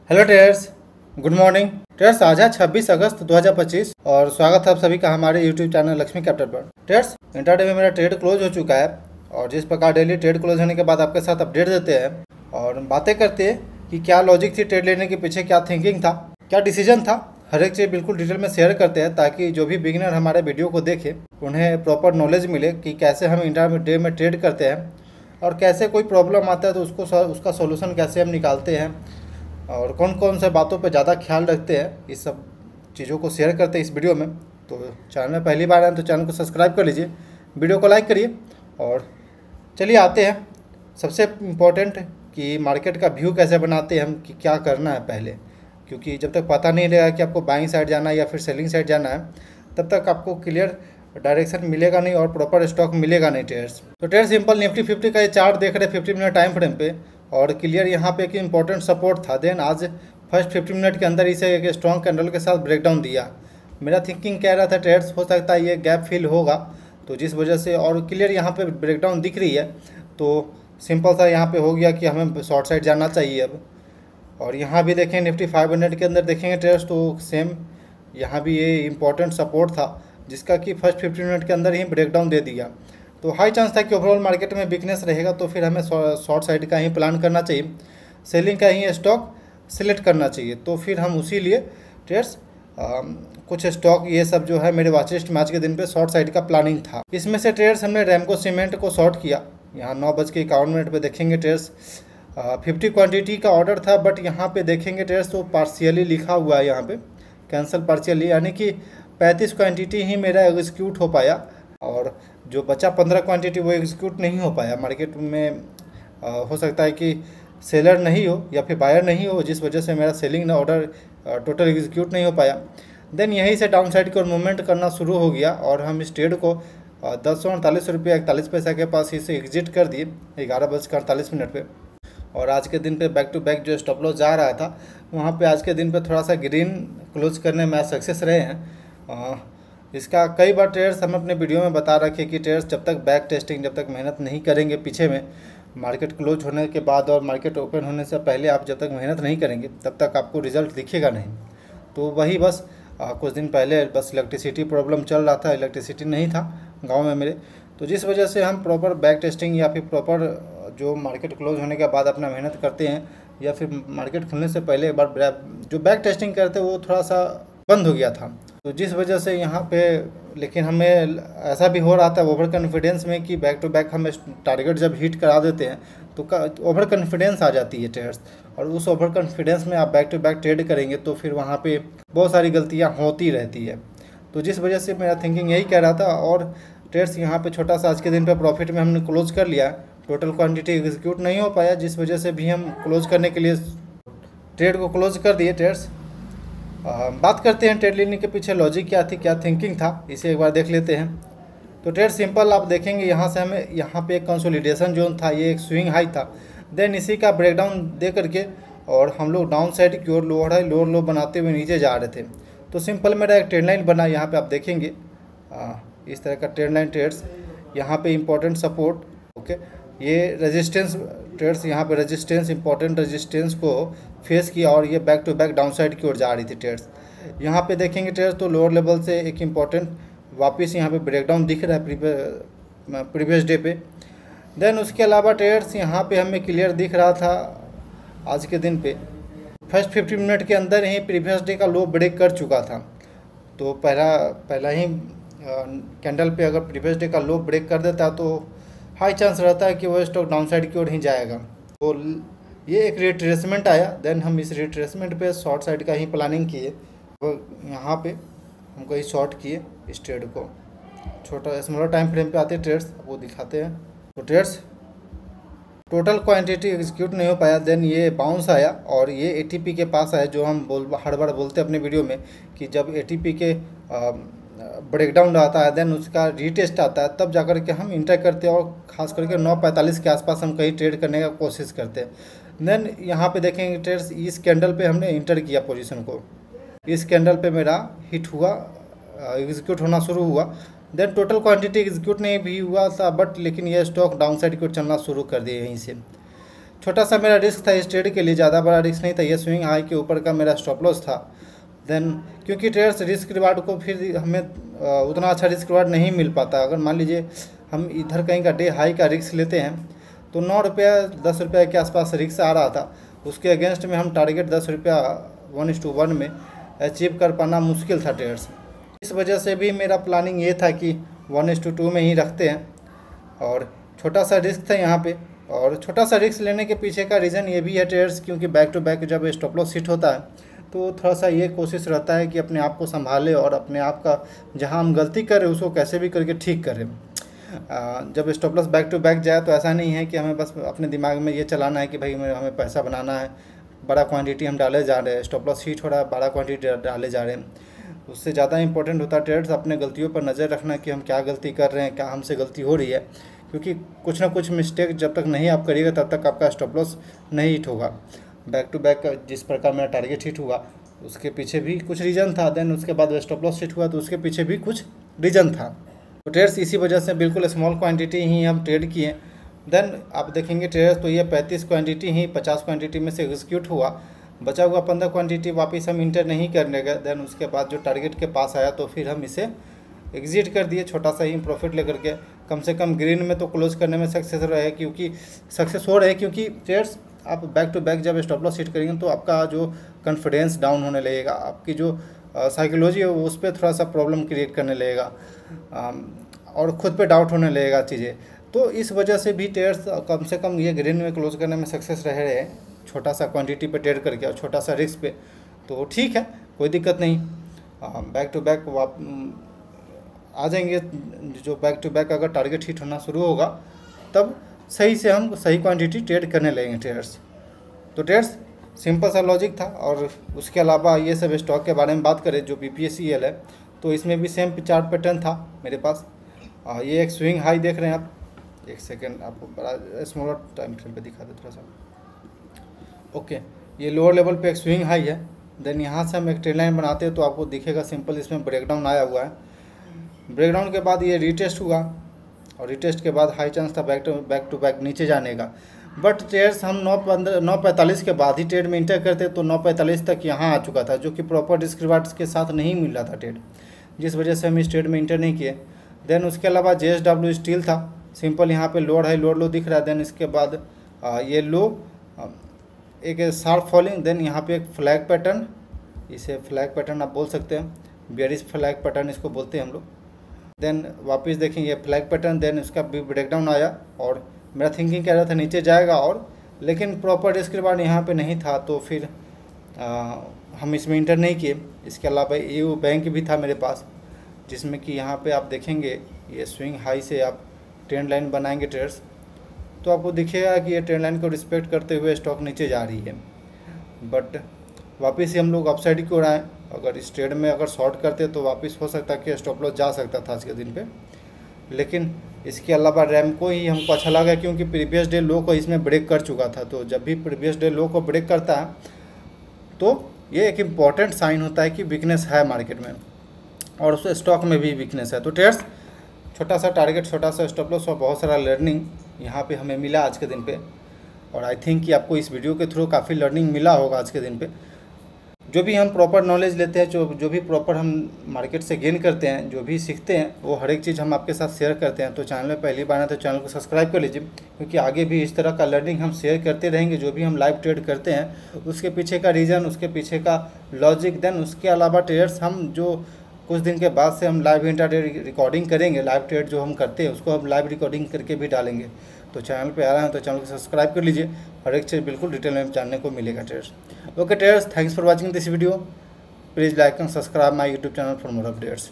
Hello traders, good morning traders. आज है 26 अगस्त 2025 और स्वागत है आप सभी का हमारे यूट्यूब चैनल लक्ष्मी कैपिटल पर। ट्रेडर्स, इंट्राडे में मेरा ट्रेड क्लोज हो चुका है और जिस प्रकार डेली ट्रेड क्लोज होने के बाद आपके साथ अपडेट देते हैं और बातें करते हैं कि क्या लॉजिक थी ट्रेड लेने के पीछे, क्या थिंकिंग था, क्या डिसीजन था, हर एक चीज़ बिल्कुल डिटेल में शेयर करते हैं ताकि जो भी बिगिनर हमारे वीडियो को देखे उन्हें प्रॉपर नॉलेज मिले कि कैसे हम इंट्राडे में ट्रेड करते हैं और कैसे कोई प्रॉब्लम आता है तो उसका सॉल्यूशन कैसे हम निकालते हैं और कौन कौन से बातों पे ज़्यादा ख्याल रखते हैं। इस सब चीज़ों को शेयर करते हैं इस वीडियो में। तो चैनल में पहली बार आए तो चैनल को सब्सक्राइब कर लीजिए, वीडियो को लाइक करिए और चलिए आते हैं सबसे इम्पोर्टेंट कि मार्केट का व्यू कैसे बनाते हैं हम, कि क्या करना है पहले, क्योंकि जब तक पता नहीं रहेगा कि आपको बाइंग साइड जाना है या फिर सेलिंग साइड जाना है तब तक आपको क्लियर डायरेक्शन मिलेगा नहीं और प्रॉपर स्टॉक मिलेगा नहीं ट्रेडर्स। तो ट्रेड सिंपल निफ्टी 50 का ये चार्ट देख रहे हैं 50 मिनट टाइम फ्रेम पे और क्लियर यहाँ पे एक इंपॉर्टेंट सपोर्ट था। देन आज फर्स्ट 50 मिनट के अंदर इसे एक स्ट्रॉन्ग कैंडल के साथ ब्रेकडाउन दिया। मेरा थिंकिंग कह रहा था ट्रेड्स हो सकता है ये गैप फिल होगा, तो जिस वजह से और क्लियर यहाँ पे ब्रेकडाउन दिख रही है तो सिंपल सा यहाँ पे हो गया कि हमें शॉर्ट साइड जाना चाहिए अब। और यहाँ भी देखें निफ्टी 500 के अंदर देखेंगे ट्रेड्स तो सेम यहाँ भी ये इंपॉर्टेंट सपोर्ट था जिसका कि फर्स्ट 50 मिनट के अंदर ही ब्रेकडाउन दे दिया। तो हाई चांस था कि ओवरऑल मार्केट में वीकनेस रहेगा तो फिर हमें शॉर्ट साइड का ही प्लान करना चाहिए, सेलिंग का ही स्टॉक सिलेक्ट करना चाहिए। तो फिर हम उसी लिए ट्रेड्स कुछ स्टॉक ये सब जो है मेरे वॉचलिस्ट में आज के दिन पे शॉर्ट साइड का प्लानिंग था। इसमें से ट्रेड्स हमने रैमको सीमेंट को शॉर्ट किया। यहाँ 9:51 पे देखेंगे ट्रेड्स 50 क्वांटिटी का ऑर्डर था बट यहाँ पे देखेंगे ट्रेड्स तो पार्शियली लिखा हुआ है यहाँ पे कैंसिल पार्शियली, यानी कि 35 क्वांटिटी ही मेरा एग्जीक्यूट हो पाया और जो बचा 15 क्वांटिटी वो एग्जीक्यूट नहीं हो पाया। मार्केट में हो सकता है कि सेलर नहीं हो या फिर बायर नहीं हो जिस वजह से मेरा सेलिंग ऑर्डर टोटल एग्जीक्यूट नहीं हो पाया। देन यहीं से डाउन साइड की ओर मूवमेंट करना शुरू हो गया और हम इस ट्रेड को 10:48 रुपये 41 पैसा के पास इसे एग्जिट कर दिए 11:48 पे। और आज के दिन पे बैक टू बैक जो स्टॉप लॉस जा रहा था वहाँ पे आज के दिन पे थोड़ा सा ग्रीन क्लोज करने में सक्सेस रहे हैं। इसका कई बार ट्रेडर्स हम अपने वीडियो में बता रखे कि ट्रेडर्स जब तक बैक टेस्टिंग जब तक मेहनत नहीं करेंगे पीछे में मार्केट क्लोज होने के बाद और मार्केट ओपन होने से पहले आप जब तक मेहनत नहीं करेंगे तब तक आपको रिजल्ट दिखेगा नहीं। तो वही बस कुछ दिन पहले बस इलेक्ट्रिसिटी प्रॉब्लम चल रहा था, इलेक्ट्रिसिटी नहीं था गाँव में मेरे, तो जिस वजह से हम प्रॉपर बैक टेस्टिंग या फिर प्रॉपर जो मार्केट क्लोज होने के बाद अपना मेहनत करते हैं या फिर मार्केट खुलने से पहले एक बार जो बैक टेस्टिंग करते हैं वो थोड़ा सा बंद हो गया था। तो जिस वजह से यहाँ पे लेकिन हमें ऐसा भी हो रहा था ओवर कॉन्फिडेंस में कि बैक टू बैक हम टारगेट जब हिट करा देते हैं तो ओवर कॉन्फिडेंस आ जाती है ट्रेडर्स और उस ओवर कॉन्फिडेंस में आप बैक टू बैक ट्रेड करेंगे तो फिर वहाँ पे बहुत सारी गलतियाँ होती रहती है। तो जिस वजह से मेरा थिंकिंग यही कह रहा था और ट्रेड्स यहाँ पे छोटा सा आज के दिन पे प्रॉफिट में हमने क्लोज कर लिया। टोटल क्वांटिटी एग्जीक्यूट नहीं हो पाया जिस वजह से भी हम क्लोज करने के लिए ट्रेड को क्लोज कर दिए ट्रेड्स। बात करते हैं ट्रेड लेने के पीछे लॉजिक क्या थी, क्या थिंकिंग था, इसे एक बार देख लेते हैं। तो ट्रेड सिंपल आप देखेंगे यहाँ से हमें यहाँ पे एक कंसोलिडेशन जोन था, ये एक स्विंग हाई था। देन इसी का ब्रेकडाउन दे करके और हम लोग डाउन साइड की ओर लोअर हाई लोअर लो बनाते हुए नीचे जा रहे थे। तो सिंपल मेरा एक ट्रेड लाइन बना, यहाँ पे आप देखेंगे इस तरह का ट्रेड लाइन ट्रेड्स, यहाँ पे इंपॉर्टेंट सपोर्ट, ओके, ये रेजिस्टेंस ट्रेड्स, यहाँ पे रेजिस्टेंस इंपॉर्टेंट रेजिस्टेंस को फेस किया और ये back to back down side की ओर जा रही थी ट्रेड्स। यहाँ पे देखेंगे ट्रेड्स तो लोअर लेवल से एक इम्पॉर्टेंट वापस यहाँ पे ब्रेकडाउन दिख रहा है प्रीवियस डे पे। देन उसके अलावा ट्रेड्स यहाँ पे हमें क्लियर दिख रहा था आज के दिन पे फर्स्ट 50 मिनट के अंदर ही प्रीवियस डे का लो ब्रेक कर चुका था। तो पहला ही कैंडल पे अगर प्रीवियस डे का लो ब्रेक कर देता तो हाई चांस रहता है कि वो स्टॉक डाउन साइड की ओर ही जाएगा। तो ये एक रिट्रेसमेंट आया, देन हम इस रिट्रेसमेंट पे शॉर्ट साइड का ही प्लानिंग किए। तो यहाँ पे हम कहीं शॉर्ट किए इस ट्रेड को, छोटा स्मॉलर टाइम फ्रेम पे आते ट्रेड्स वो दिखाते हैं। तो ट्रेड्स टोटल क्वांटिटी एग्जीक्यूट नहीं हो पाया, देन ये बाउंस आया और ये एटीपी के पास आया जो हम हर बार बोलते हैं अपने वीडियो में कि जब एटीपी के ब्रेकडाउन आता है देन उसका रीटेस्ट आता है तब जाकर के हम इंटर करते हैं और ख़ास करके 9:45 के आसपास हम कहीं ट्रेड करने का कोशिश करते हैं। देन यहाँ पे देखेंगे ट्रेड्स इस कैंडल पे हमने इंटर किया पोजीशन को, इस कैंडल पे मेरा हिट हुआ, एग्जीक्यूट होना शुरू हुआ। देन टोटल क्वांटिटी एग्जीक्यूट नहीं भी हुआ था बट लेकिन ये स्टॉक डाउन साइड की ओर चलना शुरू कर दिए यहीं से। छोटा सा मेरा रिस्क था इस ट्रेड के लिए, ज़्यादा बड़ा रिस्क नहीं था। ये स्विंग हाई के ऊपर का मेरा स्टॉप लॉस था। देन क्योंकि ट्रेडर्स रिस्क रिवार्ड को फिर हमें उतना अच्छा रिस्क रिवार्ड नहीं मिल पाता। अगर मान लीजिए हम इधर कहीं का डे हाई का रिस्क लेते हैं तो 9 रुपया 10 रुपये के आसपास रिस्क आ रहा था, उसके अगेंस्ट में हम टारगेट 10 रुपया 1:1 में अचीव कर पाना मुश्किल था ट्रेडर्स। इस वजह से भी मेरा प्लानिंग ये था कि 1:2 में ही रखते हैं, और छोटा सा रिस्क था यहाँ पे। और छोटा सा रिस्क लेने के पीछे का रीज़न ये भी है ट्रेडर्स, क्योंकि बैक टू बैक जब स्टॉप लॉस हिट होता है तो थोड़ा सा ये कोशिश रहता है कि अपने आप को संभाले और अपने आप का जहाँ हम गलती करें उसको कैसे भी करके ठीक करें। जब stop loss back to back जाए तो ऐसा नहीं है कि हमें बस अपने दिमाग में ये चलाना है कि भाई हमें पैसा बनाना है, बड़ा क्वांटिटी हम डाले जा रहे हैं, स्टॉप लॉस हिट हो रहा है, बड़ा क्वांटिटी डाले जा रहे हैं। उससे ज़्यादा इंपॉर्टेंट होता है ट्रेडर्स अपने गलतियों पर नज़र रखना कि हम क्या गलती कर रहे हैं, क्या हमसे गलती हो रही है, क्योंकि कुछ ना कुछ मिस्टेक जब तक नहीं आप करिएगा तब तक आपका स्टॉप लॉस नहीं हिट होगा। बैक टू बैक जिस प्रकार मेरा टारगेट हिट हुआ उसके पीछे भी कुछ रीज़न था, देन उसके बाद स्टॉप लॉस हिट हुआ तो उसके पीछे भी कुछ रीज़न था। तो ट्रेडर्स इसी वजह से बिल्कुल स्मॉल क्वांटिटी ही हम ट्रेड किए। देन आप देखेंगे ट्रेडर्स तो ये 35 क्वांटिटी ही 50 क्वांटिटी में से एग्जीक्यूट हुआ, बचा हुआ 15 क्वांटिटी वापस हम इंटर नहीं करने गए। देन उसके बाद जो टारगेट के पास आया तो फिर हम इसे एग्जिट कर दिए, छोटा सा ही प्रॉफिट लेकर के। कम से कम ग्रीन में तो क्लोज करने में सक्सेस हो रहे क्योंकि ट्रेडर्स आप बैक टू बैक जब स्टॉप लॉस हिट करेंगे तो आपका जो कॉन्फिडेंस डाउन होने लगेगा, आपकी जो साइकोलॉजी है उस पर थोड़ा सा प्रॉब्लम क्रिएट करने लगेगा और ख़ुद पे डाउट होने लगेगा चीज़ें। तो इस वजह से भी ट्रेडर्स कम से कम ये ग्रीन में क्लोज करने में सक्सेस रह रहे हैं, छोटा सा क्वांटिटी पे ट्रेड करके और छोटा सा रिस्क पे। तो ठीक है, कोई दिक्कत नहीं। बैक टू बैक आ जाएंगे, जो बैक टू बैक अगर टारगेट हिट होना शुरू होगा तब सही से हम सही क्वांटिटी ट्रेड करने लगेंगे ट्रेडर्स। तो ट्रेडर्स सिंपल सा लॉजिक था। और उसके अलावा ये सब स्टॉक के बारे में बात करें जो BPSEL है तो इसमें भी सेम चार्ट पैटर्न था मेरे पास। ये एक स्विंग हाई देख रहे हैं आप, एक सेकेंड आपको बड़ा स्मॉलर टाइम फ्रेम पे दिखा दे थोड़ा सा। ओके, ये लोअर लेवल पे एक स्विंग हाई है। देन यहाँ से हम एक ट्रेंड लाइन बनाते हैं तो आपको दिखेगा सिंपल इसमें ब्रेकडाउन आया हुआ है। ब्रेकडाउन के बाद ये रीटेस्ट हुआ और रीटेस्ट के बाद हाई चांस था बैक टू बैक नीचे जाने का। बट ट्रेड्स हम 9:45 के बाद ही ट्रेड में इंटर करते तो 9:45 तक यहाँ आ चुका था, जो कि प्रॉपर रिस्क रिवार्ड्स के साथ नहीं मिल रहा था ट्रेड, जिस वजह से हम इस ट्रेड में इंटर नहीं किए। देन उसके अलावा JSW स्टील था, सिंपल यहाँ पे लोअर हाई लोअर लो दिख रहा है। देन इसके बाद ये लो एक शार्प फॉलिंग, देन यहाँ पे एक फ्लैग पैटर्न, इसे फ्लैग पैटर्न आप बोल सकते हैं, बेयरिश फ्लैग पैटर्न इसको बोलते हैं हम लोग। देन वापस देखेंगे ये फ्लैग पैटर्न, देन इसका भी ब्रेकडाउन आया और मेरा थिंकिंग कह रहा था नीचे जाएगा, और लेकिन प्रॉपर रिस्क रिवार्ड यहाँ पे नहीं था तो फिर हम इसमें इंटर नहीं किए। इसके अलावा EU बैंक भी था मेरे पास, जिसमें कि यहाँ पे आप देखेंगे ये स्विंग हाई से आप ट्रेंड लाइन बनाएंगे ट्रेडर्स तो आपको दिखेगा कि ये ट्रेंड लाइन को रिस्पेक्ट करते हुए स्टॉक नीचे जा रही है। बट वापस ही हम लोग अपसाइड की ओर आए। अगर इस ट्रेड में अगर शॉर्ट करते तो वापस हो सकता है कि स्टॉप लॉस जा सकता था आज के दिन पे, लेकिन इसके अलावा रैमको ही हमको अच्छा लगा क्योंकि प्रीवियस डे लो को इसमें ब्रेक कर चुका था। तो जब भी प्रीवियस डे लो को ब्रेक करता है तो ये एक इम्पॉर्टेंट साइन होता है कि वीकनेस है मार्केट में और उस स्टॉक में भी वीकनेस है। तो ट्रेडर्स छोटा सा टारगेट, छोटा सा स्टॉप लॉस और बहुत सारा लर्निंग यहाँ पे हमें मिला आज के दिन पे, और आई थिंक कि आपको इस वीडियो के थ्रू काफ़ी लर्निंग मिला होगा आज के दिन पे। जो भी हम प्रॉपर नॉलेज लेते हैं, जो भी प्रॉपर हम मार्केट से गेन करते हैं, जो भी सीखते हैं, वो हर एक चीज़ हम आपके साथ शेयर करते हैं। तो चैनल में पहली बार है तो चैनल को सब्सक्राइब कर लीजिए, क्योंकि आगे भी इस तरह का लर्निंग हम शेयर करते रहेंगे। जो भी हम लाइव ट्रेड करते हैं उसके पीछे का रीज़न, उसके पीछे का लॉजिक, देन उसके अलावा ट्रेडर्स हम जो कुछ दिन के बाद से हम लाइव इंट्राडे रिकॉर्डिंग करेंगे, लाइव ट्रेड जो हम करते हैं उसको हम लाइव रिकॉर्डिंग करके भी डालेंगे। तो चैनल पे आ रहे हैं तो चैनल को सब्सक्राइब कर लीजिए, हर एक चीज़ बिल्कुल डिटेल में जानने को मिलेगा traders. Okay traders, thanks for watching this video. Please like and subscribe my YouTube channel for more updates.